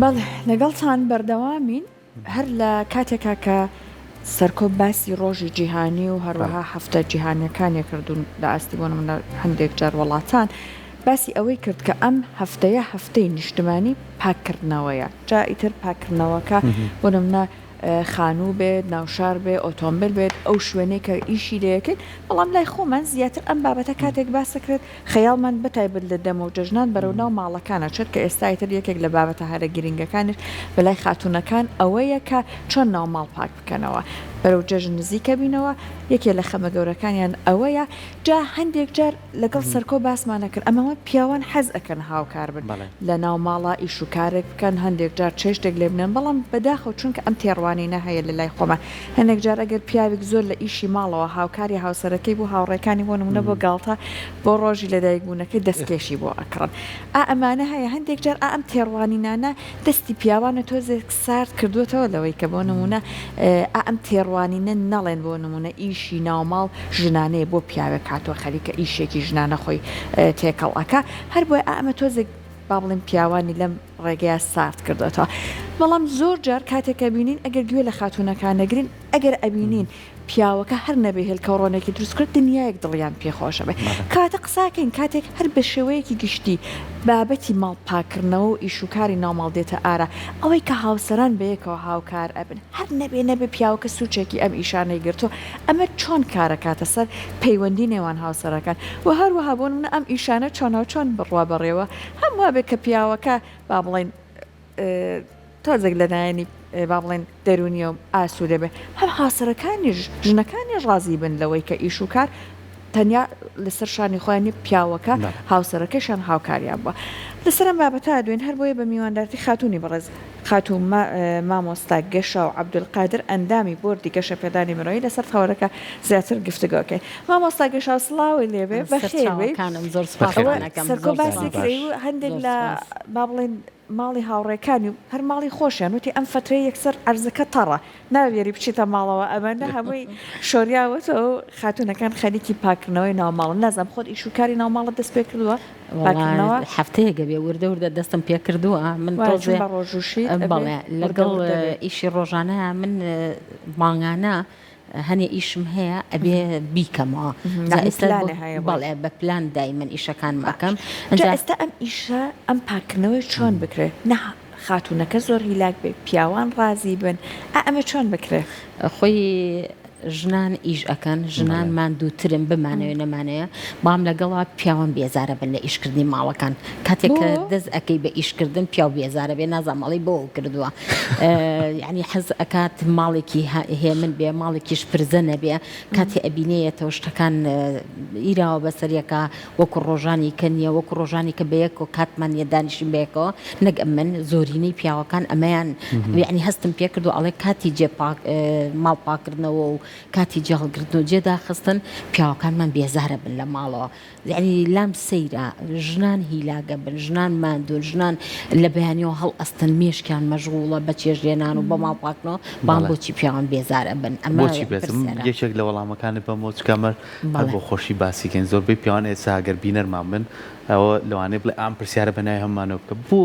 بەڵێ لەگەڵتان بەردەوامین هەر لە کاتێکا کە سەرکۆب باسی ڕۆژی جیهانی و هەروەها هەفتە جیهانیەکانی کردوون لە ئاستی بۆ نمونە هەندێک جار وڵاتان باسی ئەوەی کرد کە ئەم هەفتەیە هەفتەی نیشتمانی پاکردنەوەیە جا ئیتر پاکردنەوەکە بۆ نمونە خانوو بێت ناوشار بێ ئۆتۆمبیل بێت ئەو شوێنەی کە ئیشی لەکەین بەڵام لای خۆمان زیاتر ئەم بابەتە کاتێک باسەکرێت خەیاڵمان بەتایبەت لە دەمە و جەژنان بەرەو ناو ماڵەکانە چێت کە ئێستایتر یەکێک لە بابەتە هەرە گرنگەکانش بەلای خاتونەکان ئەوەیە کە چۆن ناو ماڵ پاک بکەنەوە بەرەو جەژن نزیکە بینەوە یەکێ لە خەمە گەورەکانیان ئەوەیە جا هەندێک جار لەگەڵ سەرکۆ باسمانە کرد ئەمەوە پیاوان حەز ئەکەن هاوکار بن لە ناو ماڵە ئیش و کارێک بکەن هەندێک جار چێشتێک لێ بنێن بەڵام بەداخەوە چونکە ئەم تێڕوانی نەهەیە لە لای خۆمان هەندێک جار ئەگەر پیاوێک زۆر لە ئیشی ماڵەوە هاوکاری هاوسەرەکەی بۆ هاوڕێکانی بۆ نمونە بۆ گاڵتە بۆ ڕۆژی لەدایک بوونەکەی دەستکێشی بۆ ئەکڕن ئەمانە هەیە هەندێک جار ئەم تێڕوانینانە دەستی پیاوانە تۆزێک سارد کردوێتەوە لەوەی کە بۆ نمونە ئەم تێڕوانینە نەڵێن بۆ نمونە ئیشی ناوماڵ ژنانەیە بۆ پیاوێک کاتۆ خەریکە ئیشێکی ژنانە خۆی تێکەڵ ئەکا هەر بۆی ئەمە تۆزێک با بڵێن پیاوانی لەم ڕێگەیە سارد کردێتەوە بەڵام زۆر جار کاتێکە بینین ئەگەر گوێ لە خاتونەکان نەگرین ئەگەر ئەبینین پیاوەکە هەر نەبێ هێلکەڕۆنێکی دروست کرد دنیایەک دڵیان پێخۆشە بێ کاتە قساکەین کاتێک هەر بە شێوەیەکی گشتی بابەتی ماڵ پاکردنەوە و ئیشوکاری ناوماڵ دێتە ئارا ئەوەی کە هاوسەران بەیەکەوە هاوکار ئەبن هەر نەبێ پیاوەکە سوچێکی ئەم ئیشانەی گرتو ئەمە چۆن کارەکاتە سەر پەیوەندی نێوان هاوسەرەکان و هەروەها بۆ منە ئەم ئیشانە چۆن بڕوا بەڕێوە هەم وابێت کە پیاوەکە با بڵێن تۆزێک لەلایەنی با بڵێن دەرونیە و ئاسوودە بێ هەم هاسەرەکانیش ژنەکانیش ڕازی بن لەوەی کە ئیش و کار تەنیا لەسەر شانی خۆیانی پیاوەکە هاوسەرەکەشان هاوکاریان بووە لەسەرم بابەتە دوێن هەر بۆیە بە میواندارتی خاتونی بەڕێز خاتون مامۆستا گەشە و عەبدولقادر ئەندامی بۆردی گەشە پێدانی مرۆیی لەسەر تەوەرەکە زیاتر گفتگۆکەی مامۆستا گەشە سڵاوی لێبێ بەخێوی سەرکۆ باسی کردی و هەندێک لە با بڵێن ماڵی هاوڕێکانی و هەر ماڵی خۆشیان وتی ئەم فترەی یەکسەر ئەرزەکە تەڕە ناوێری بچیتە ماڵەوە ئەمەندە هەمووی شۆریاوەتەوە خاتونەکان خەریکی پاکردنەوەی ناوماڵ نازم خۆت ئیشوکاری ناوماڵت دەست پێ کردووە هەفتەیەگە بێ وردە دەستم پێ کردووە من ڕۆژوشی بەڵێ لەگەڵ ئیشی ڕۆژانەیە من مانگانە هەنێ ئیشم هەیە ئەبێ بیکەمەوە بەڵێ بە پلان دایمەن ئیشەکان مەکەم ئێستا ئەم ئیشە ئەم پاکردنەوەی چۆن بکرێت نە خاتونەکە زۆر هیلاک بێ پیاوان ڕازی بن ئەمە چۆن بکرێت خۆی ژنان ئیش ئەکەن ژنانمان دووترن بمانەوە نەمانەیە بام لەگەڵا پیاوان بێزارە بن لە ئیشکردنی ماڵەکان کاتێککە دەست ئەەکەی بە ئیشکردن پیاو بێزارە بێ نازانمەڵی بۆ کردووە یعنی حەز ئەکات ماڵێکی هەیە من بێ ماڵێکیش پرزە نەبێ کاتی ئەبینەیەتەوە شتەکان ئیراوە بەسەریەکە وەکو ڕۆژانی کە نییە وەکو ڕۆژانی کە بەیەک و کاتمان یەدانیشی بێکەوە نەک من زۆرینەی پیاوەکان ئەمەیان یعنی هەستم پێ کردو ئەڵێ کاتی جێ ماڵ پاکردنەوە و کاتی جەڵگرتن و جێداخستن پیاوەکانمان بێزارە بن لە ماڵەوە یعنی لام سەیرە ژنان هیلاگە بن ژنان ماندوون ژنان لە بەیانیەوە هەڵ ئەستن مێشکیان مەژغوڵە بە چێژێنان و بە ماڵ پاکنەوە بام بۆچی پیاوان بێزارە بن بۆچی بێزم یەکێک لە وەڵامەکانی بە مۆچکەمەر بۆ خۆشی باسیکەین زۆربەی پیاوان ئێستا ئەگەر بینەرمان بن ئەوە لەوانەیە بڵێ ئام پرسیارە بەنای هەممانەوە بکە بۆ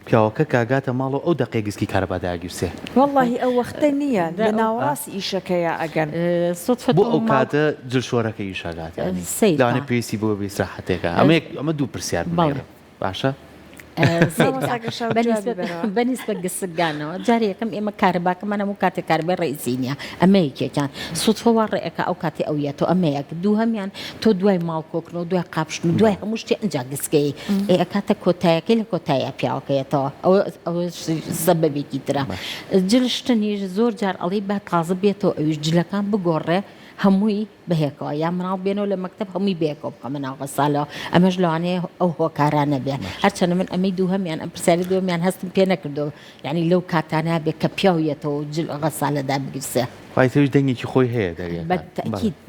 پیاوەکە کاگاتە ماڵەوە ئەو دقێگسکی کارەباداگیرسێ واللهی ئەو وەختە نییە لە ناوەڕاستی ئیشەکەیە ئەگەن بۆ ئەو کاتە جلشۆرەکە ئیشاگات لەوانێ پێویستی بۆ بیستراحەتێکە ئەمە دوو پرسیار باشە بەنسبە گسگانەوە جارێ یەکەم ئێمە کارەباکەمان هەموو کاتێک کاربێ ڕێزینە ئەمە یەکێکیان سوودفەوە ڕێەکە ئەو کاتی ئەویەتەوە ئەمەیەک دوو هەمیان تۆ دوای ماڵکۆکنەوە دوای قاپشتن و دوای هەموو شتێ ئەنج گسکەی ئەکاتە کۆتایەکەی لە کۆتایە پیاوەکەیەتەوە ئەوە سەبەبێکی ترە جلشتنیش زۆر جار ئەڵی با تازە بێتەوە ئەویش جلەکان بگۆڕێ هەمووی بەهێکەوە یا مناڵ بێنەوە لە مەکتب هەمووی بێکەوە بکەمە ناوغە ساڵەوە ئەمەش لەوانەیە ئەو هۆکارانە بێ هەرچەنە من ئەمەی دوو هەمیان ئەم پرسیاری دووەمیان هەستم پێ نەکردەوە یعنی لەو کاتانە بێت کە پیاویەتەوە جل ئەغە ساڵەدا بگرسێ پایتەویش دەنگێکی خۆی هەیە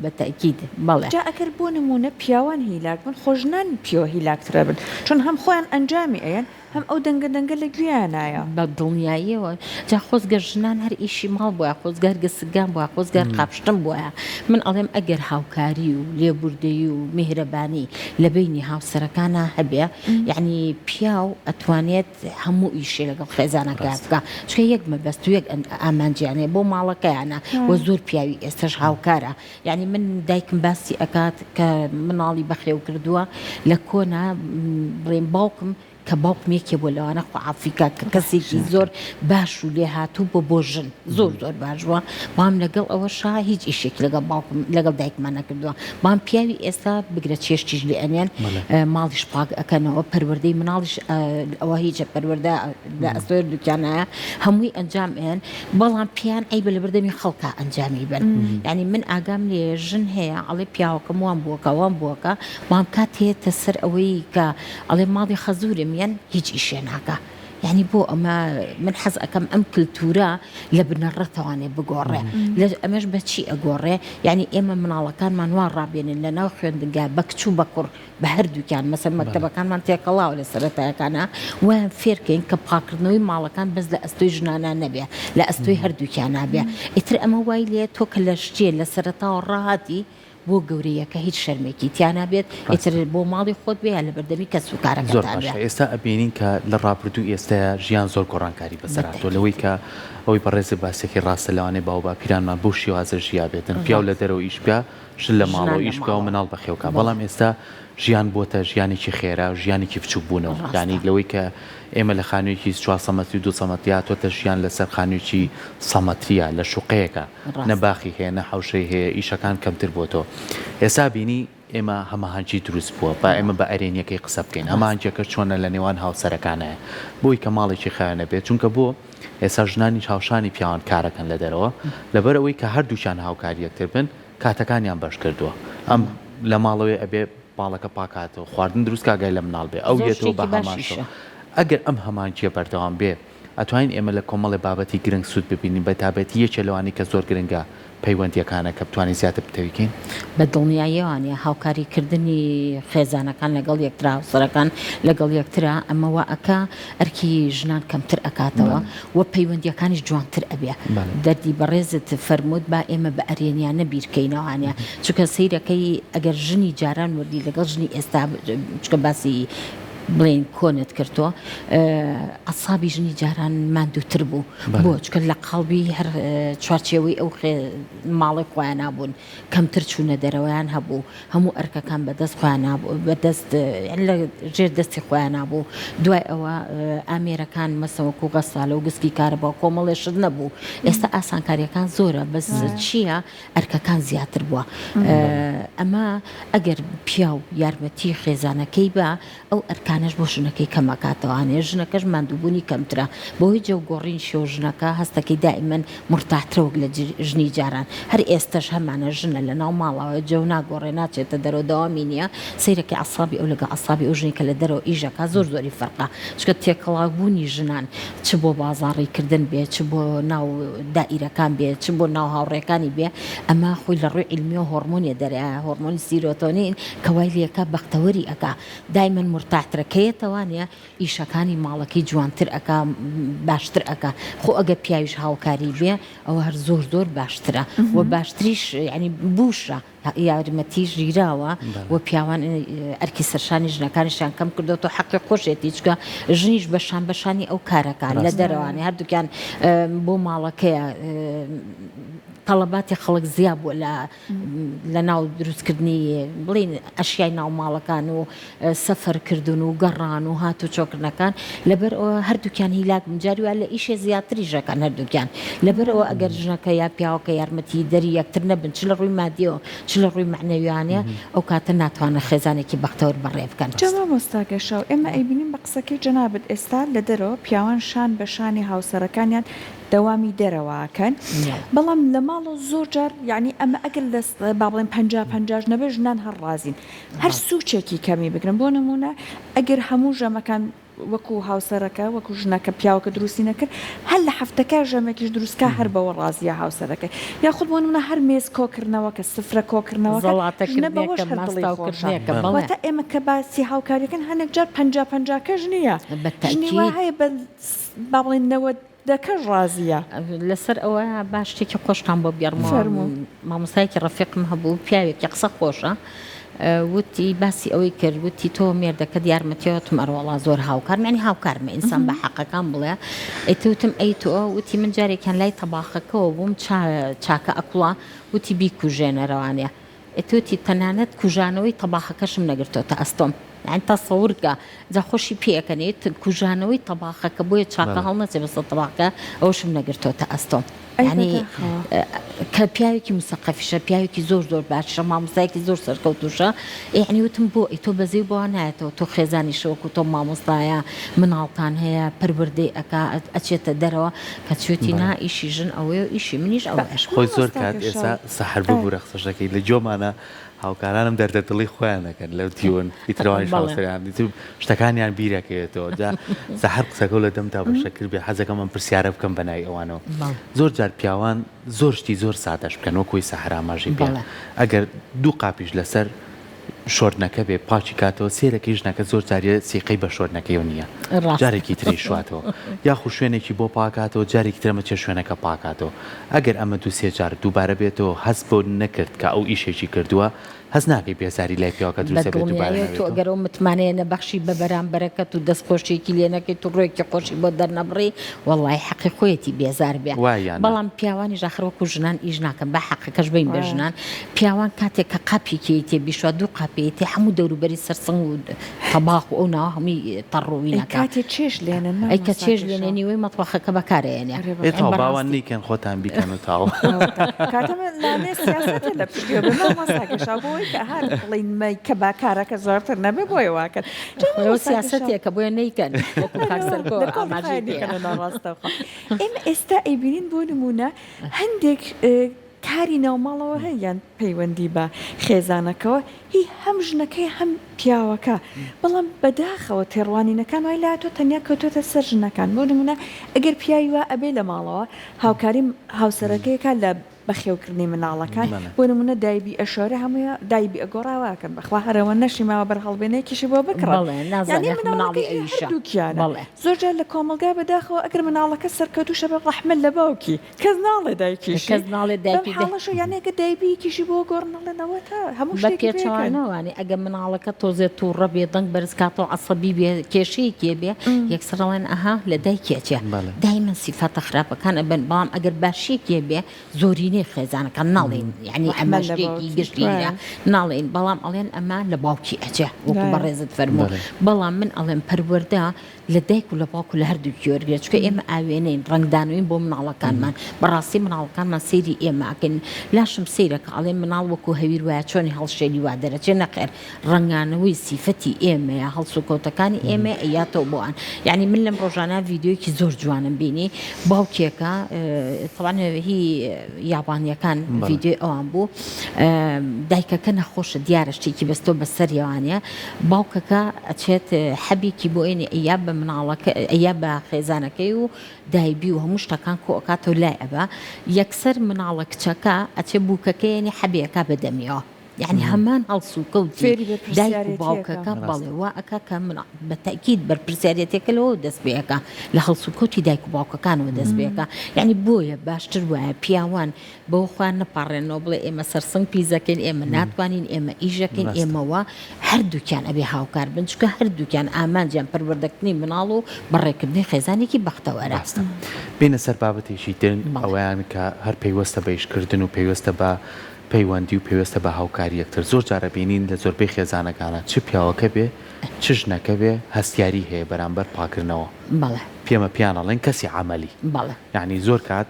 بەتەکید بەڵێ جا ئەگەر بۆ نمونە پیاوان هیلاک بن خۆژنان پیۆ هیلاکترە بن چون هەم خۆیان ئەنجامی ئەیەن هەم ئەو دەنگە لە گویانایە بە دڵنیاییەوە جا خۆزگە ژنان هەر ئیشی ماڵ بووە خۆزگار گەسگان بووە خۆزگار قاپشتن بووە من ئەڵێم ئەگەر هاوکاری و لێبوردەیی و میهرەبانی لە بینی هاوسەرەکانە هەبێ یعنی پیا و ئەتوانێت هەموو ئیشی لەگەڵ خێزانەکە بکە چکە یەک مەبەست و یەک ئامانجیانێ بۆ ماڵەکەیانە وە زۆر پیاوی ئێستش هاوکارە یعنی من دایکم باسی ئەکات کە مناڵی بەخێو کردووە لە کۆنا بڵێن باوکم کە باوکم یەکێ بۆ لەوانە خوعافیکە کە کەسێکی زۆر باش و لێ هاتوو بۆ ژن زۆر باشوە بام لەگەڵ ئەوەشا هیچ ئیشێک لەگەڵ باوکم لەگەڵ دایکمان نەکردووە بام پیاوی ئێستا بگرە چێشتیش لێ ئەنێن ماڵیش پاک ئەکەنەوە پەروەردەی مناڵیش ئەوە هیچە پەروەردە لە ئەستۆر دوکانایە هەمووی ئەنجام ئێن بەڵام پیان ئەیبە لە بەردەمی خەڵکە ئەنجامی بن یعنی من ئاگام لێ ژن هەیە ئەڵێ پیاوەکەم وان بووەکە بام کات هێتە سەر ئەوەی کە ئەڵێ ماڵی خەزورم هیچ ئیشێ ناکە یعنی بۆ ئەمە من حەز ئەەکەم ئەم کللتورە لە بنەڕەتەوانێ بگۆڕێ ئەمەش بەچی ئەگۆڕێ یعنی ئێمە مناڵەکانمان وا ڕابێنن لە ناو خوێندنگا بە کچ و بەکوڕ بە هەردووکیان مەسەر مەکتەبەکانمان تێکەڵاو لە سەرەتایەکانە ویان فێرکەین کە پاکردنەوەی ماڵەکان بەس لە ئەستۆی ژنانە نەبێ لە ئەستۆی هەردووکیان نابێ ئیتر ئەمە وای لێ تۆ کە لە شتێ لە سەرەتاوە ڕاهاتی بۆ گەورەیەکە هیچ شەرمێکی تیانە بێت ئیتر بۆ ماڵی خۆت بێ لە بەردەمی کەس و کارەکەتان بێ ئێستا ئەبینین کە لە ڕابردوو ئێستا ژیان زۆر گۆڕانکاری بەسەراتۆ لەوەی کە ئەوەی بەڕێزی باسێکی ڕاستە لەوانێ باو با پیرانمان بۆ شێوازە ژیا بێتن پیاو لە دەرەوە ئیش بیا ژن لە ماڵەوە ئیش بیا و مناڵ بەخێوکە بەڵام ئێستا ژیان بۆتە ژیانێکی خێرا و ژیانێکی بچوو بوونەوە یعنی لەوەی کە ئێمە لە خانوویەکی 4 سەمەتری و 2 سەمەتیا تۆتە ژیان لەسەر خانوویەکی سەمەتریە لە شوقەیەکە نەباخی هەیە نە حەوشەی هەیە ئیشەکان کەمتر بۆ تۆ ئێستا بینی ئێمە هەماهەنگی دروست بووە با ئێمە بە ئەرێنیەکەی قسە بکەین هەماهەنگیەکە چۆنە لە نێوان هاوسەرەکانەیە بۆی کە ماڵێکی خەیانە بێت چونکە بۆ ئێستا ژنانی هاوشانی پیاوان کارەکەن لە دەرەوە لەبەر ئەوەی کە هەردووشان هاوکاری یەکتر بن کاتەکانیان بەش کردووە ئەم لە ماڵەوەی ئەبێ باڵەکە پاکاتەوە خواردن دروست کاگای لە مناڵ بێ ئەو دێتەوە بە هەماشەوە ئەگەر ئەم هەمانچیە بەردەوام بێ ئەتوانین ئێمە لە کۆمەڵی بابەتی گرنگ سوود ببینین بە تابەتی یەکێ لەوانی کە زۆر گرنگە پەیوەندیەکانە کە بتوانین زیاتر بتەویکەین بە دڵنیاییوانە هاوکاریکردنی خێزانەکان لەگەڵ یەکترا هاوسەرەکان لەگەڵ یەکترا ئەمەوە ئەکا ئەرکی ژنان کەمتر ئەکاتەوە وە پەیوەندیەکانیش جوانتر ئەبێ دەردی بەڕێزت فەرمووت با ئێمە بە ئەرێنیانە بیرکەینەوەوانە چونکە سەیرەکەی ئەگەر ژنی جاران وردی لەگەڵ ژنی ئێستا چکە باسی بڵێن کۆنت کردووە ئەسابی ژنی جاران ماندووتر بوو بۆ چکە لە قەڵبی هەر چوارچێوەی ئەو ماڵی خۆیان نابوون کەمتر چوونە دەرەوەیان هەبوو هەموو ئەرکەکان بەدەست خۆیان بەدەست لە ژێر دەستی خۆیان نابوو دوای ئەوە ئامێرەکان مەسەوەکو غەسالە و گسکی کارەبا کۆمەڵێشت نەبوو ئێستا ئاسانکاریەکان زۆرە بەس چییە ئەرکەکان زیاتر بووە ئەمە ئەگەر پیا و یارمەتی خێزانەکەی بە ئەو ئەرکانش بۆ ژنەکەی کەمەکاتەوانێ ژنەکەش ماندووبوونی کەمترە بۆی جێوگۆڕین شێو ژنەکە هەستەکەی دائیمەن مرتاحترەوە لە ژنی جاران هەر ئێستش هەمانە ژنە لە ناو ماڵەوە جێو ناگۆڕێ ناچێتە دەرەوە دەوامی نییە سەیرەکەی عەسابی ئەو لەگە عەسابی ئەو ژنی کە لە دەرەوە ئیژەکە زۆری فەرقە چکە تێکەڵاوبوونی ژنان چ بۆ بازاڕیکردن بێ چ بۆ ناو دائیرەکان بێ چ بۆ ناو هاوڕێکانی بێ ئەمە خۆی لە ڕووی علمی و هۆرمۆنیە دەرەیە هۆرمۆنی سیرۆتۆنین کە وای لێکە بەختەوەری ئەکا دایمەن مرتاحترەکەیەتەوانە ئیشەکانی ماڵەکەی جوانتر ئەکا باشتر ئەکا خۆ ئەگە پیاویش هاوکاری بێ ئەوە هەر زۆر باشترە و باشتریش ینی بوشە یارمەتی ژیراوە و پیاوان ئەرکی سەرشانی ژنەکانیشان کەم کردەوە تۆ حەقی خۆشێتی چکە ژنیش بەشانی ئەو کارەکان لە دەرەوانی هەردووکیان بۆ ماڵەکەیە تەڵەباتی خەڵک زیاد بووە لە ناو دروستکردنی بڵین ئەشیای ناو ماڵەکان و سەفەرکردن و گەڕان و هات و چۆکردنەکان لەبەر ئەوە هەردووکیان هیلاک جاری وە لە ئیشێ زیاتری ژەکان هەردووکیان لەبەر ئەوە ئەگەر ژنەکە یا پیاوەکە یارمەتی دەری یەکتر نەبن چ لە ڕووی مادیەوە چ لە ڕووی معنەویانە ئەو کاتە ناتوانە خێزانێکی بەختەوەر بەڕێ بکەن جەما مۆستاگەشاو ئێمە ئەیبینین بە قسەکەی جەنابەت ئێستا لە دەرەوە پیاوان شان بە شانی هاوسەرەکانیان دەوامی دەرەوەکەن بەڵام لە ماڵە زۆر جار یعنی ئەمە ئەگەر دەست با بڵێن 50 نەبێ ژنان هەر ڕازین هەر سوچێکی کەمی بگرن بۆ نمونە ئەگەر هەموو ژەمەکان وەکو هاوسەرەکە وەکو ژنەکە پیاوەکە دروستی نەکرد هەر لە هەفتەکە ژەمێکیش دروستکە هەر بەوە ڕازیە هاوسەرەکەی یاخود بۆ نمونە هەر مێز کۆکردنەوە کە سفرە کۆکردنەوە واتە ئێمە کە باسی هاوکاریەکەن هەنێک جار 50-50 ژنیە ژنیوە هەیە باڵێنەوە دەکەش ڕازیە لەسەر ئەوە باش شتێکی خۆشتان بۆ بگەڕمەوە مامۆستایەکی ڕەفیقم هەبوو پیاوێکی قسە خۆشە وتی باسی ئەوەی کرد وتی تۆ مێردەکە یارمەتیەوە تمەڕۆڵا زۆر هاوکارمێنی هاوکارمە ئینسان بە حەقەکان بڵێ ئەیتوتم ئەی تۆ وتی من جارێکیان لای تەباخەکەەوە بووم چاکە ئەکوڵا وتی بیکوژێنەرەوانێ ئەتوتی تەنانەت کوژانەوەی تەباخەکەشم نەگرتۆتە ئەستۆم يعني تصور جا خوشي بيكنيت كوجانوي طباخة كبوية شاكا هالنا تبص طباخة أوش من قرتو تأستم يعني كبياوكي مثقفة بياوكي زور باش ما مسايكي زور سركوتوشا يعني وتنبو تو بزي بوانا تو خزاني شوك تو ما مصايا من عطان هي بربردي أكا أشيت دروا كتشوتي نا إشي جن أو إشي منيش أو إيش خوي زور كات إسا سحر ببورخ سجاكي لجوم أنا هاوکارانم دەردەدڵی خۆیانەکەن لەو تیون ئیترەوانی شاوسەریان شتەکانیان بیرەکەوێتەوە جا سەحر قسەکە لە دەمتا بەشەکرد بێ حەزەکەم من پرسیارە بکەم بەنای ئەوانەوە زۆر جار پیاوان زۆر شتی زۆر سادەش بکەن وەکوی سەحر ئاماژەی پێ ئەگەر دوو قاپیش لەسەر شۆرنەکە بێ پاچی کاتەوە سێرەکەی ژنەکە زۆر جاریە سیقەی بە شۆرنەکەیەوە نییە جارێکی تری شواتەوە یاخو شوێنێکی بۆ پاکاتەوە جارێکی ترمە چێ شوێنەکە پاکاتەوە ئەگەر ئەمە دوو سێ جار دووبارە بێتەوە هەست بۆ نەکرد کە ئەو ئیشێکی کردووە هەز ناکەی بێزاری لای پیاوەکە دروستە بێت دووبارە تۆ ئەگەرەوە متمانەیە نەبەخشی بە بەرامبەرەکەت و دەستخۆشیێکی لێ نەکەی تو ڕۆیەکی خۆشی بۆ دەرنەبڕی وەڵای حەقی خۆیەتی بێزار بێ بەڵام پیاوانی ژاخرۆکو ژنان ئیش ناکەن بە حەقەکەش بین بە ژنان پیاوان کاتێک کە قاپێکی تێ بیشوە دوو قاپێتی هەموو دەوروبەری سەرسنگ و تەباخ و ئەو ناوە هەمووی تەڕۆوی ناکات کاتێ چێژ لێنن ئەی کە چێژ لێنێنی وەی مەتبەخەکە بەکارێنێ باوان نیکەن خۆتان بیکەن و تاوە کاتەمە لانێ سیاسەتە لە پشتیوە بە مامۆستاکەشا بۆی کە هەر بڵین کە باکارەکە زۆرتر نەبێ بۆی واکەن سیاسەتێکە بۆیە نەیکەن ئێمە ئێستا ئەیبینین بۆ نمونە هەندێک کاری ناوماڵەوە هەیەیان پەیوەندی بە خێزانەکەەوە هی هەم ژنەکەی هەم پیاوەکە بەڵام بەداخەوە تێڕوانینەکان وای لا تۆ تەنیا کەوتۆتە سەر ژنەکان بۆ نمونە ئەگەر پیاوی وە ئەبێ لە ماڵەوە هاوکاری هاوسەرەکەیەکە لە بەخێوکردنی مناڵەکان بۆ نمونە دایبی ئەشۆرە هەموو دایبی ئەگۆڕاواکەن بەخوا هەرەوە نەشیماوە بەرهەڵبێنێکیشی بۆ بکڕێنیانە زۆرجار لە کۆمەلگا بەداخەوە ئەگەر مناڵەکە سەرکەوتوشە بە ڕەحمە لە باوکی کەس ناڵێ دایکیش کەس ناڵێ دایکیشە یانێکە دایبیکیشی بۆ گۆڕنەڵێنەوە تا هەموو پێچوانەوەوانی ئەگە مناڵەکە تۆزێت و ڕەبێ دەنگ بەرزکاتەوە عەسەبی بێ کێشەیەکێ بێ یەکسەرڵێن ئەها لە دایکێتێ دایمەن سیفاتە خراپەکان ئەبن بەڵام ئەگەر باشیەکێ بێ زۆرینەی خێزانەکە ناڵێن یعنی ئەمە شتێکی گشتیە ناڵێن بەڵام ئەڵێن ئەمە لە باوکی ئەجێ وەکو بەڕێزت فەرموو بەڵام من ئەڵێن پەروەردە لە دایک و لە باوک لە هەردوو وەرگێت چکە ئێمە ئاوێنین ڕنگدانوین بۆ مناڵەکانمان بەڕاستی مناڵەکانمان سەیری ئێمەکەن لاشم سەیرەکە ئەڵێن مناڵ وەکو هەویر وایە چۆنی هەڵشێلی وا دەرەچێ نەخێر ڕنگانەوەی سیفەتی ئێمەیە هەڵسوکەوتەکانی ئێمە ئەیاتەوە بۆوان یعنی من لەم ڕۆژانە ڤیددیۆیەکی زۆر جوانم بینی باوکێکە طبعاً هی یابانیەکان ڤیددیۆ ئەوان بوو دایکەکە نەخۆشە دیارە شتێکی بەستۆ بەسەریەوانە باوکەکە ئەچێت حەبێکی بۆ ئێنێ ئەیا بە مناڵەکە ئەیا بە خێزانەکەی و دایبی و هەموو شتەکان کۆکاتەوە لای ئەبە یەکسەر مناڵە کچەکە ئەچێ بووکەکەیانی حەبیەکە بەدەمیەوە يعني همان هالسوكوتي دايك باوكا بالي واكا كامنا بالتاكيد بالبرساريتك لو دس بيكا لهالسوكوتي دايك باوكا كانوا دس بيكا يعني بويا باشتر وا بياوان بو خوان بارنو بلا اما سرسن بيزا كان اما ناتوانين اما ايجا كان اما وا هردو كان ابي هاوكار بنشكا هردو كان امان جام پروردكني منالو بركني خزاني كي بختوارا بين سربابتي شيتن اوان كا هر بيوستا بيش كردن و بيوستا با پەیوەندی و پێوەستە بە هاوکاری یەکتر زۆر جارە بینین لە زۆربەی خێزانەکانە چ پیاوەکە بێ چ ژنەکە بێ هەستیاری هەیە بەرامبەر پاکردنەوە پێمە پیانەڵێن کەسی عملی یعنی زۆر کات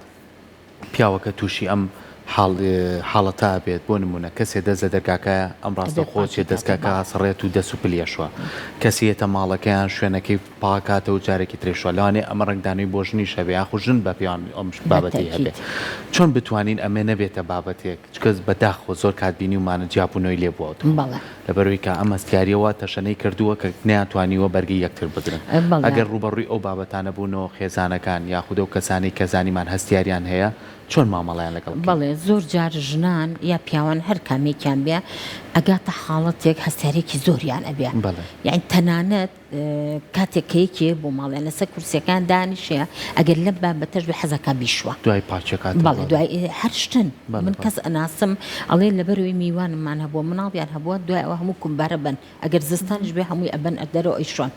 پیاوەکە تووشی ئەم حاڵەتا بێت بۆ نمونە کەسێ دەست لە دەرگاکە ئەم ڕاستە خۆچێ دەستگاکە سڕێت و دەست و پلیەشوە کەسیێتە ماڵەکەیان شوێنەکەی پاکاتە و جارێکی ترێشوە لەوانێ ئەمە ڕنگدانەی بۆ ژنی شەبێ یاخو ژن بە پێیان ئەم بابەتی هەبێت چۆن بتوانین ئەمە نەبێتە بابەتێک چکەس بەداخۆ زۆر کاتبینی ومانە جیاپونەوەی لێ بووە لەبەرەوەی کە ئەم هەستیاریەوە تەشەنەی کردووە کە نەیانتوانیوە بەرگی یەکتر بدرن ئەگەر ڕوبەڕووی ئەو بابەتانە بوونەوە خێزانەکان یاخودە و کەسانی کە زانیمان هەستیاریان هەیە چۆن مامەڵیان لەگەڵ بەڵێ زۆر جار ژنان یا پیاوان هەر کامێکیان بێ ئەگاتە حاڵەتێک هەستارێکی زۆریان ئەبێ یعنی تەنانەت کاتێکەیەکێ بۆ ماڵیان لەسەر کورسەکان دانیشەیە ئەگەر لە بابەتەش بێ حەزەکە بیشوە دوای پاچەکات بەڵێ دوای هەر شتن من کەس ئەناسم ئەڵێ لەبەرەوەی میوانمان هەبووە مناڵیان هەبووە دوای ئەوە هەموو کومبارە بن ئەگەر زستانش بێ هەمووی ئەبەن ئەدەرەوە ئەیشۆن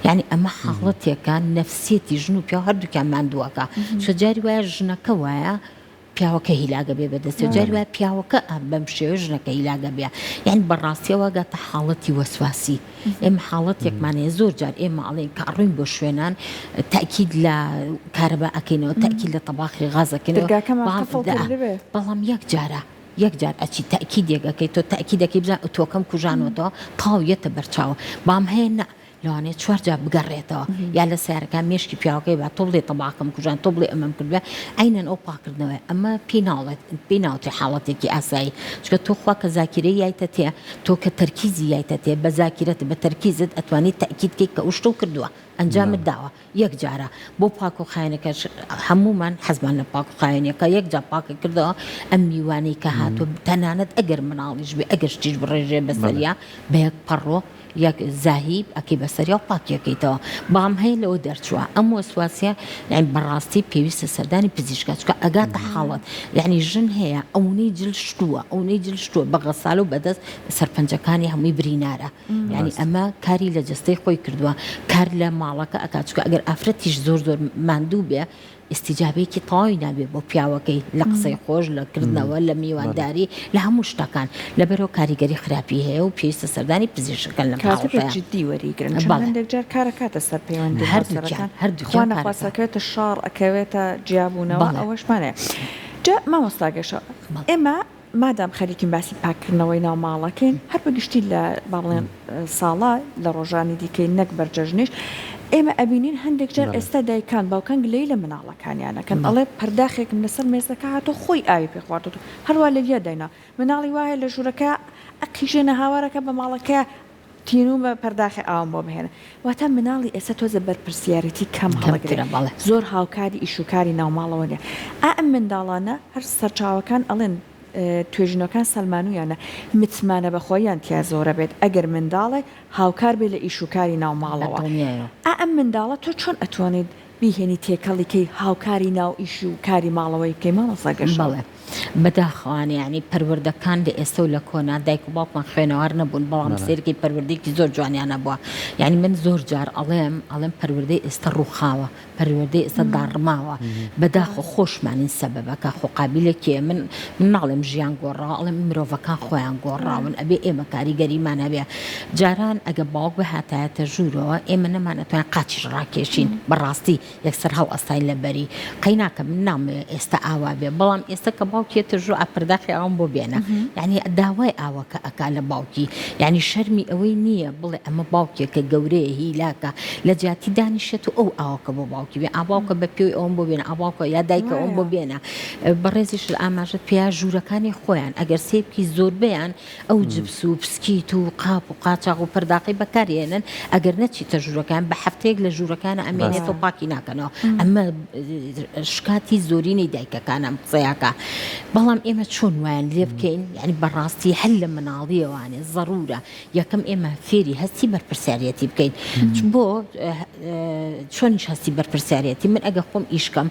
یعنی ئەمە حاڵەتێکان نەفسیەتی ژن و پیا هەردووکیان ماندووەکە شەجاری وایە ژنەکە وایە پیاوەکە هیلاگە بێ بەدەستێ جاری وایە پیاوەکە بەم شێوە ژنەکە هیلاگە بێ یعنی بەڕاستیەوە گاتە حاڵەتی وەسواسی ئێمە حاڵەتێکمانەیە زۆر جار ئێمە ئەڵێن کە ڕووین بۆ شوێنان تاکید لە کارەبا ئەکەینەوە تاکید لە تەباخی غازەکەنەوە بەڵام یەک جار ئەچی تاکیدێکەکەی تۆ تاکیدەکەی بزان تۆکەم کوژانەوەتەوە تاویەتە بەرچاوە بام هەیە نە لەوانێت چوارجار بگەڕێتەوە یا لە سیارەکان مێشکی پیاوەکەی بە تۆ بڵێ تەباکەم کوژان تۆ بڵێ ئەمەم کردوێ ئەینەن ئەو پاکردنەوەی ئەمە پێی ناوتێ حاڵەتێکی ئاسایی چکە تۆ خوا کە زاکیرەی یایتە تێ تۆ کە تەرکیزی یایتە تێ بە زاکیرەت بە تەرکیزت ئەتوانیت تاکیدکەی کە ئوشتە و کردووە ئەنجامت داوە یەک جارە بۆ پاک و خاینەکەش هەمومان حەزمان لە پاک و خاینەکە یەک جا پاکە کردەوە ئەم میوانەی کە هاتووە تەنانەت ئەگەر مناڵیش بێ ئەگەر شتیش بڕێژێ بەسەریا بە یەک پەڕۆ یەک زاهیب ئەکەی بەسەریا و پاکیەکەیتەوە بام هەیە لەوە دەرچووە ئەم وەسواسیە یعنی بەڕاستی پێویستە سەردانی پزیشکە چکە ئەگاتە حاڵەت یعنی ژن هەیە ئەوەی جل شتووە بە غەساڵ و بەدەست سەرپەنجەکانی هەمووی برینارە یعنی ئەمە کاری لە جستەی خۆی کردووە کار لە ماڵەکە ئەکات چکە ئەگەر ئافرەتیش زۆر ماندوو بێ استیجابێکی تەواوی نابێت بۆ پیاوەکەی لە قسەی خۆش لە کردنەوە لە میوانداری لە هەموو شتەکان لەبەرەوە کاریگەری خراپی هەیە و پێویستە سەردانی پزیشکەکان لە جدی وەریگرن هەندێک جار کارەکاتە سەر پەیوەندی هەردووکیان نەخواسەکەوێتە شاڕ ئەکەوێتە جیابوونەوە ئەوەشمانەیە جا مامۆستاگەشە ئێمە مادام خەریکین باسی پاکردنەوەی ناو ماڵەکەین هەر بەگشتی لە باڵێن ساڵا لە ڕۆژانی دیکەی نەک بەرجەژنیش ئێمە ئەبینین هەندێک جار ئێستا دایکان باوکان گلەی لە مناڵەکانیانەکەن ئەڵێ پەرداخێکم لەسەر مێزەکە هاتۆ خۆی ئاوی پێخواردەوە هەروە لەویە داینا مناڵی وایە لە ژوورەکە ئەقیژێنە هاوارەکە بە ماڵەکە تینوو بە پەرداخی ئاوم بۆ بهێنە واتە مناڵی ئێستا تۆزە بەرپرسیارەتی کەم هەڵەگرێ زۆر هاوکاری ئیشوکاری ناوماڵەوە نیە ئەم منداڵانە هەر سەرچاوەکان ئەڵێن توێژینەکان سەلمانویانە متمانە بەخۆیان تیا زۆرە بێت ئەگەر منداڵێ هاوکار بێ لە ئیشوکاری ناوماڵەوە ئەم منداڵە تۆ چۆن ئەتوانیت بیهێنی تێکەڵیکەی هاوکاری ناو ئیش و کاری ماڵەوەی بکەی مامۆستاگەشت بەڵێ بەداخەوانی ینی پەروەردەکان لە ئێستا و لە کۆنا دایک و باوکمان خوێنەوار نەبوون بەڵام سێرکی پەروەردەیەکی زۆر جوانیانە بووە یعنی من زۆر جار ئەڵێم پەروەردەی ئێستا ڕووخاوە پەروەردەی ئێستا داڕماوە بەداخۆ خۆشمانین سەبەبەکە خۆقابلێکێ من ناڵێم ژیان گۆڕا ئەڵێم مرۆڤەکان خۆیان گۆڕاون ئەبێ ئێمە کاریگەریمانە بێ جاران ئەگە باوک بە هاتایەتە ژوورەوە ئێمە نەمانەتوان قاچیش ڕاکێشین بەڕاستی یەکسەر هەڵ ئەستاین لەبەری قەیناکە من نامەوێت ئێستا ئاوا بێ بەڵام ئێستا کە باوکێتە ژوو ئەپرداخی ئەوم بۆ بێنە یعنی داوای ئاوەکە ئەکا لە باوکی یعنی شەرمی ئەوەی نییە بڵێ ئەمە باوکێکە گەورەیە هیلاکە لە جاتی دانیشێت و ئەو ئاوەکە بۆ باوکی بێ ئاباوکە بە پێوی ئەوم بۆ بێنە ئاباوکە یا دایکە ئەوم بۆ بێنە بەڕێزیش ئاماژت پیا ژوورەکانی خۆیان ئەگەر سێبکی زۆر بیان ئەو جبس و پسکیت و قاپ و قاچاق و پرداقی بەکارێنن ئەگەر نەچیتە ژوورەکان بە هەفتەیەک لە ژوورەکانە ئەمێنێت و پاکی ناکەنەوە ئەمە شکاتی زۆرینەی دایکەکانم قسەیەکە بەڵام ئێمە چۆن وایان لێ بکەین یعنی بەڕاستی هەل لە مناڵیەوانێ ضرورە یەکەم ئێمە فێری هەستی بەرپرسیارەتی بکەین بۆ چۆنیش هەستی بەرپرسیارەتی من ئەگە خۆم ئیشکەم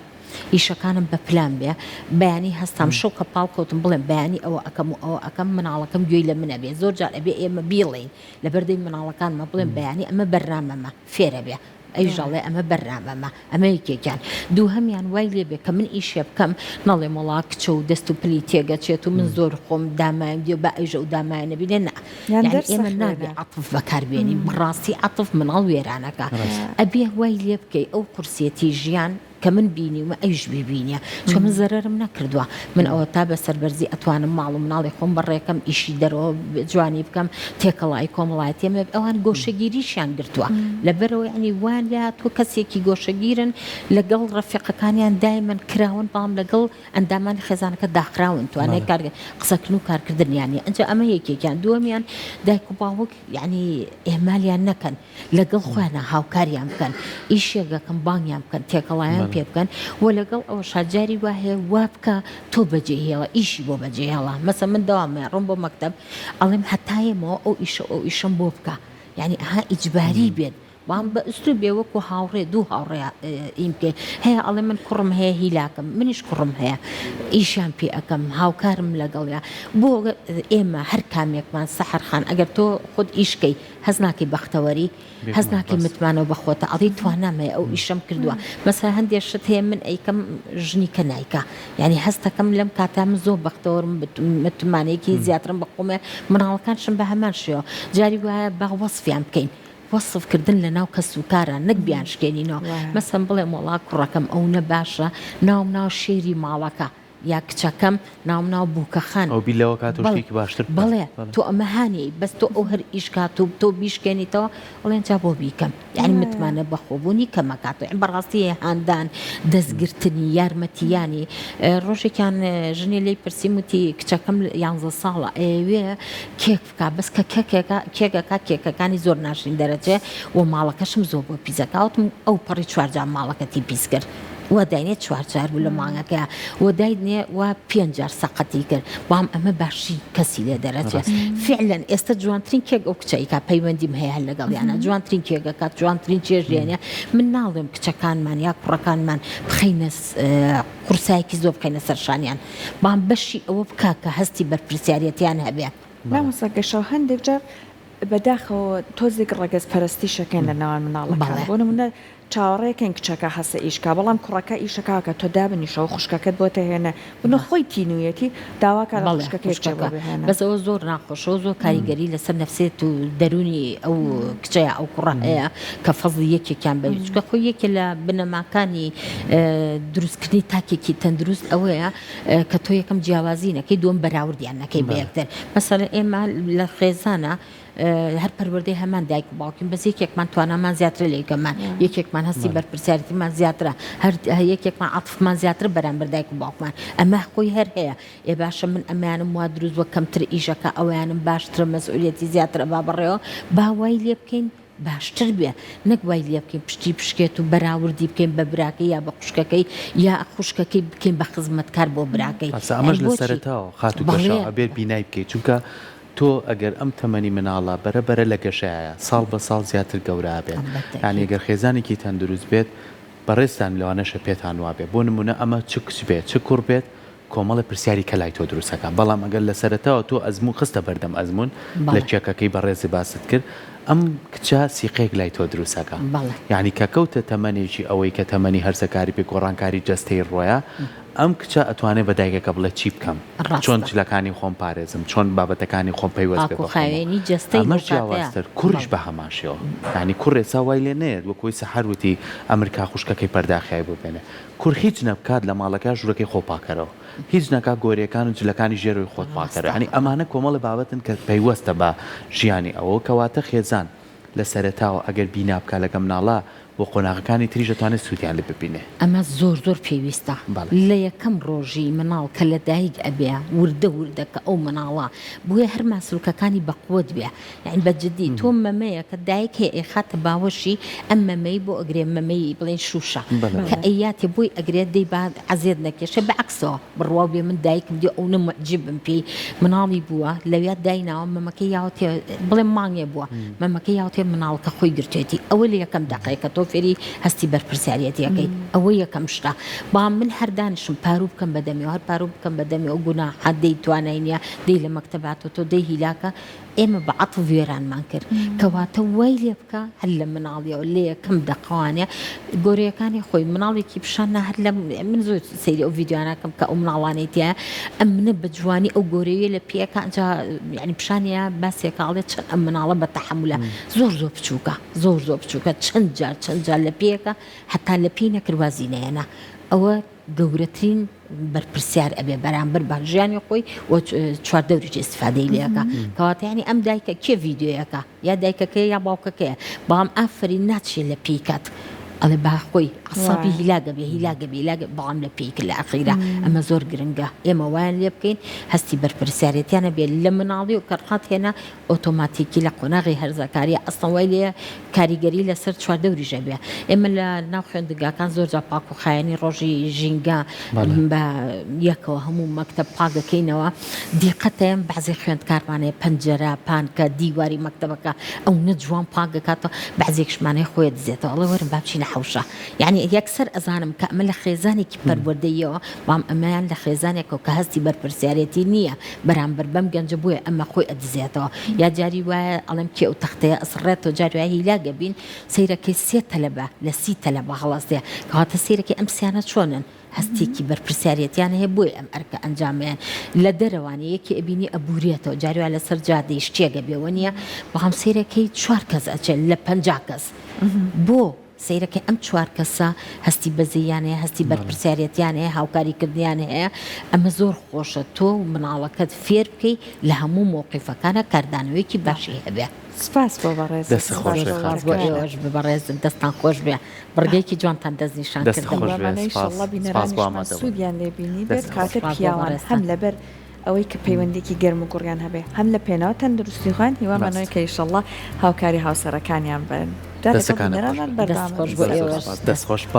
ئیشەکانم بە پلان بێ بەیانی هەستام شەو کە پاڵکەوتم بڵێم بەیانی ئەوە ئەەکەم و ئەوە ئەەکەم مناڵەکەم گوێی لە منە بێ زۆر جار ئەبێ ئێمە بیڵین لە بەردەی مناڵەکانمە بڵێم بەیانی ئەمە بەرنامەمە فێرە بێ ئەیژەڵێ ئەمە بەرنامەمە ئەمە یەکێکیان دوو هەمیان وای لێ بێ کە من ئیشێ بکەم نەڵێ مەڵا کچە و دەست و پلی تێگەچێت و من زۆر خۆم دامایم دیێ بە ئەیژە و دامایە نەبینێ نا ئێمە نابێ عەتف بەکاربێنی بەڕاستی عەتف مناڵ وێرانەکە ئەبێ وای لێ بکەی ئەو قورسێتی ژیان کە من بینی و ئەویش ببینە چۆ من زەرەرم نەکردووە من ئەوە تا بە سەربەرزی ئەتوانم ماڵ و مناڵی خۆم بەڕێکەم ئیشی دەرەوە جوانی بکەم تێکەڵای کۆمەڵایەتێمە ئەوان گۆشەگیریشیان گرتووە لەبەرەوە ینی وان لە تۆ کەسێکی گۆشەگیرن لەگەڵ ڕەفیقەکانیان دایمەن کراون بەڵام لەگەڵ ئەندامانی خێزانەکە داخراون توانێت قسەکردن و کارکردنیانی ئەنجا ئەمە یەکێکیان دووەمیان دایک و باوک یعنی ئێمالیان نەکەن لەگەڵ خۆیانە هاوکاریان بکەن ئیشێگەکەم بانگیان بکەن تێکەڵایان پێ بکەن و لەگەڵ ئەوە شاجاری وا هەیە وا بکە تۆ بەجێهێڵە ئیشی بۆ بەجێهێڵە مەسە من دەوامێ ڕۆم بۆ مەکتەب ئەڵێم هەتایەمەوە ئەو ئیشم بۆ بکە یعنی ئەها ئیجباری بێت وام بە ئوستو بێ وەکو هاوڕێ دوو هاوڕێ ئیمکێ هەیە ئەڵێ من کوڕم هەیە هیلاکەم منیش کوڕم هەیە ئیشیان پێ ئەەکەم هاوکارم لەگەڵیا بۆ ئێمە هەر کامێکمان سەحرخان ئەگەر تۆ خود ئیشکەی هەز ناکەی بەختەوەری هەز ناکەی متمانەوە بەخۆتە ئەڵی توانامەیە ئەو ئیشەم کردووە مەسا هەندێک شت هەیە من ئەیکەم ژنی کە نایکە یعنی هەستەکەم لەم کاتام زۆر بەختەوەرم متمانەیەکی زیاترم بەقومێ مناڵەکانشم بە هەمان شێوە جاری وایە با وەسفیان بکەین وەصفکردن لە ناو کەس و کارە نەک بیان شکێنینەوە مەسەن بڵێ وڵا کوڕەکەم ئەو نەباشە ناو شێری ماڵەکە یا کچەکەم ناو بووکەخان ئەو بیلەوە کاتۆشتێکی باشتر بڵێ تۆ ئەمە هاانی بەس تۆ ئەو هەر ئیشکات و تۆ بیشکێنیتەوە بڵێن جا بۆ بیکەم یعنی متمانە بەخۆبوونی کەمەکاتۆ بەڕاستی هاندان دەستگرتنی یارمەتیانی ڕۆژێکیان ژنی لی پرسیم وتی کچەکەم 11 ساڵە ئەوێ کێک بکە بەس کە کێکەکە کێکەکانی زۆر ناشرین دەرەجێ و ماڵەکەشم زۆر بۆ پیزەکەوتم ئەو پەڕی چوارجار ماڵەکەتی پیس کرد وە داینێت چوارجار بوو لە مانگەکە وە داینێ وە 5 جار سەقەتی کرد وام ئەمە باشی کەسی لێ دەرەچێت فعلەن ئێستا جوانترین کێک ئەو کچەیکە پەیوەندیم هەیە لەگەڵیانە جوانترین کێگەکات جوانترین چێژێنە من ناڵێم کچەکانمان یا کوڕەکانمان بخەینە قورسایەکی زۆر بکەینە سەرشانیان بام بەشی ئەوە بکە کە هەستی بەرپرسیارەتیان هەبێ نامۆسەگەشەوە هەندێک جار بەداخەوە تۆزێک ڕەگەز پەرستی شەکەن لە ناوان مناڵەکان بۆ نمونە چاوەڕێکن کچەکە هەسە ئیشکا بەڵام کوڕەکە ئیشەکەکە تۆ دابنیشەوە خوشکەکەت بۆ تەهێنە بنە خۆی تینویەتی داواکە خوشکەکە بەس ئەوە زۆر ناخۆشەوە زۆر کاریگەری لەسەر نەفسێت و دەرونی ئەو کچەیە ئەو کوڕە هەیە کە فەزڵی یەکێکیان بەویچکە خۆی یەکێ لە بنەماکانی دروستکردنی تاکێکی تەندروست ئەوەیە کە تۆ یەکەم جیاوازی نەکەی دووەم بەراوردیان نەکەی بە یەکتر مەسەڵەن ئێمە لە خێزانە هەر پەروەردەی هەمان دایک و باوکین بەس یەکێکمان توانامان زیاتر لە یەکەمان یەکێکمان هەستی بەرپرسیارەتیمان زیاترە هەر یەکێکمان عاتفمان زیاتر بەرامبەر دایک و باوکمان ئەمە خۆی هەر هەیە ێ باشە من ئەمانم وا دروست وە کەمتر ئیشەکە ئەویانم باشترە مەسئولیەتی زیاترە با بڕێەوە با وای لێ بکەین باشتر بێ نەک وای لێ بکەین پشتی پشکێت و بەراوردی بکەین بە براکەی یا بە خوشکەکەی یا خوشکەکەی بکەین بە خزمەتکار بۆ براکەی ئەمەش لە سەرەتاوە خات و گەشە ئەبێت بینای بکەیت چونکە تۆ ئەگەر ئەم تەمەنی مناڵە بەرەبەرە لە گەشایە ساڵ بە ساڵ زیاتر گەورە بێت یعنی ئەگەر خێزانێکی تەندروست بێت بەڕێستان لەوانەشە پێتان وابێت بۆ نمونە ئەمە چ کچ بێت چ کوڕ بێت کۆمەڵە پرسیاری کەلای تۆ دروستەکە بەڵام ئەگەر لە سەرەتاوە تۆ ئەزموو خستە بەردەم ئەزمون لە چێکەکەی بەڕێزی باست کرد ئەم کچە سیقەیەک لای تۆ دروستەکە یعنی کە کەوتە تەمەنێکی ئەوەی کە تەمەنی هەرسەکاری پێ گۆڕانکاری جەستەی ڕۆیە ئەم کچە ئەتوانێت بە دایکەکە بڵێ چی بکەم چۆن جلەکانی خۆم پارێزم چۆن بابەتەکانی خۆم پەیوەست ئەمەش جیاوازتر کوڕیش بە هەماشەوە ینی کوڕێسا وای لێ نێت وەکوی سەحەروتی ئەمریکا خوشکەکەی پەرداخیای ببێنێ کوڕ هیچ نەبکات لە ماڵەکە ژوورەکەی خۆپاکەرەوە هیچ نەکات گۆریەکان و جلەکانی ژێرەوەی خۆت پاکەرە ینی ئەمانە کۆمەڵە بابەتن کە پەیوەستە بە ژیانی ئەوە کەواتە خێزان لە سەرەتاوە ئەگەر بینا بکە لە گەمناڵە بۆ قۆناغەکانی تریش دەتوانێت سوودیان لێ ببینێ ئەمە زۆر پێویستە لە یەکەم ڕۆژی مناڵ کە لە دایک ئەبێ وردەکە ئەو مناڵە بۆیە هەر ماسوولکەکانی بەقوت بێ یعنی بەجددی تۆ مەمەیە کە دایک هەیە ئێخاتە باوەشی ئەم مەمەی بۆ ئەگرێ مەمەی بڵێن شوشە کە ئەیاتێ بۆی ئەگرێت دەی بعد عەزیێت نەکێشە بەعکسەوە بڕوا بێ من دایکم دی ئەو نەمەعجبم پێی مناڵی بووە لەوێت دایناوە مەمەکەی یاوتێ بڵێ مانگێ بووە مەمەکەی یاوتێ مناڵکە خۆی گرتێتی ئەوە لە یەکەم دەقەیەکە تۆ فێری هەستی بەرپرسیارەتیەکەی ئەوە یەکەم شتە با من هەر دانیشم پارو بکەم بەدەمی و هەر پارو بکەم بەدەمی ئەو گونا حەدەی توانای نیە دەی لە مەکتەبات و تۆ دەی هیلاکە ئێمە بە عەتف وێرانمان کرد کەواتە وای لێ بکە هەر لە مناڵیەوە لێ کەم دەقەوانێ گۆرەیەکانی خۆی مناڵێکی پیشان هەر لە من زۆر سەیری ئەو ڤیدیۆانەکەم کە ئەو مناڵانەی تایە ئەم منە بە جوانی ئەو گۆرەیە لە پێەکە ئەنجا یعنی پیشانە باسێکاڵێت چەند ئەم مناڵە بە تەحملە زۆر بچووکە زۆر بچووکە چەند جار لە پێەکە حتا لە پێی نەکروازی نەیەنە ئەوە گەورەترین بەرپرسیار ئەبێ بەرامبەر بە ژیانی خۆی و چواردەوریی ئیسفادەی لێەکە کەواتەیانی ئەم دایکە کێ ڤیدیۆیەکە یا دایکەکەی یا باوکەکەیە بەڵام ئافرین ناچێت لە پیکات ئەڵێ باخۆی عسابی هیلاگە بێ بەڵام لە پیک لە ئەخیرا ئەمە زۆر گرنگە ئێمە وایان لێ بکەین هەستی بەرپرسیارەتیانە بێت لە مناڵی و کەڕقات هێنا ئۆتۆماتیکی لە قۆناغی هەرزەکاریە ئەستان وای لێ کاریگەری لەسەر چواردەوریژە بێ ئێمە لە ناو خوێندگاکان زۆر جا پاک و خایەنی ڕۆژی ژینگە بە یەکەوە هەموو مەکتەب پاکەکەینەوە دیقەتەیە بەعزی خوێندکارمانەیە پەنجەرە پانکە دیواری مەکتەبەکە ئەو نەجوان پاکەکاتەوە بەعزێکشمانەی خۆی دزێتەوە ئەڵێ وەرن با بچینە حەوشە یعنی یەکسەر ئەزانم کە ئەمە لە خێزانێکی پەروەردەیەوە بام ئەمەیان لە خێزانێکەوە کە هەستی بەرپرسیارەتی نییە بەرامبەر بەم گەنجە بووە ئەمە خۆی ئەدزێتەوە یا جاری وایە ئەڵێم کێ ئەو تەختەیە ئەسڕێتەوە جاری وایە هیلاگە بین سەیرەکەی 3 تەلەبە لە 30 تەلەبە هەڵاستەیە کەواتە سەیرەکەی ئەم سیانە چۆنن هەستێکی بەرپرسیارەتیان هەیە بۆی ئەم ئەرکە ئەنجامیان لە دەرەوانی یەکی ئەبینی ئەبوریێتەوە جاریوە لەسەر جادەی شتێگە بێوە نیە بەڵام سەیرەکەی 4 کەس ئەچێت لە 50 کەس بۆ سەیرەکە ئەم 4 کەسە هەستی بەزەیانەیە هەستی بەرپرسیارەتیانەیە هاوکاریکردیانە هەیە ئەمە زۆر خۆشە تۆ مناڵەکەت فێر بکەی لە هەموو مووقیفەکانە کاردانەوەیکی باشی هەبێ سپاس بۆ بەڕێز بەڕێزم دەستان خۆش بێ بڕگەیەکی جوانتان دەستنیشان کردەوە سوودیان لێبینی بێت کاتە پیاوان هەم لەبەر ئەوەی کە پەیوەندێکی گەرم و گوڕیان هەبێ هەم لە پێناوە تەندروستی خوان هیوامانەوەی کە ئیشەڵڵا هاوکاری هاوسەرەکانیان بن دەستخۆش بۆ ئێوە دەستخۆش